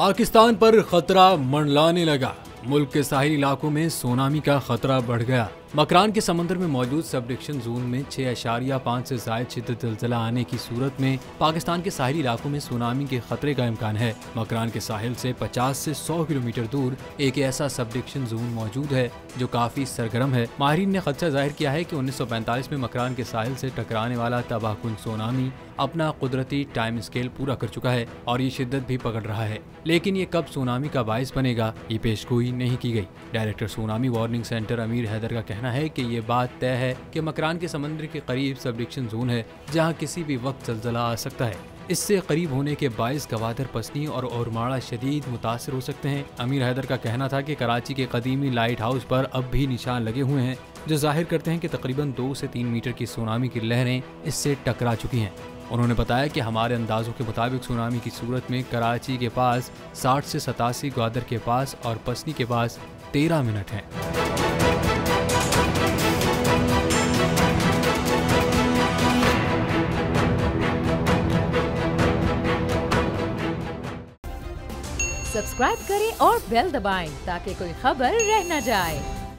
पाकिस्तान पर खतरा मंडलाने लगा। मुल्क के साहिली इलाकों में सुनामी का खतरा बढ़ गया। मकरान के समंदर में मौजूद सबडिक्शन जोन में 6.5 से ज़ायद शिद्दत ज़लज़ला आने की सूरत में पाकिस्तान के साहिली इलाकों में सुनामी के खतरे का इम्कान है। मकरान के साहिल से 50 से 100 किलोमीटर दूर एक ऐसा सबडिक्शन जोन मौजूद है जो काफी सरगर्म है। माहिरीन ने खदशा जाहिर किया है कि 1945 में मकरान के साहिल से टकराने वाला तबाहकुन सुनामी अपना कुदरती टाइम स्केल पूरा कर चुका है और ये शिद्दत भी पकड़ रहा है, लेकिन ये कब सुनामी का बाइस बनेगा ये पेशगोई नहीं की गई। डायरेक्टर सुनामी वार्निंग सेंटर अमीर हैदर का कहना है कि ये बात तय है कि मकरान के समंदर के करीब सबडिक्शन जोन है जहां किसी भी वक्त जलजला आ सकता है। इससे करीब होने के बाइस गवादर पसनी और ओरमाड़ा शदीद मुतासर हो सकते हैं। अमीर हैदर का कहना था कि कराची के कदीमी लाइट हाउस पर अब भी निशान लगे हुए हैं जो जाहिर करते हैं कि तकरीबन 2 से 3 मीटर की सुनामी की लहरें इससे टकरा चुकी हैं। उन्होंने बताया कि हमारे अंदाजों के मुताबिक सुनामी की सूरत में कराची के पास 60 से 87, ग्वादर के पास और पसनी के पास 13 मिनट हैं। सब्सक्राइब करें और बेल दबाएं ताकि कोई खबर रह न जाए।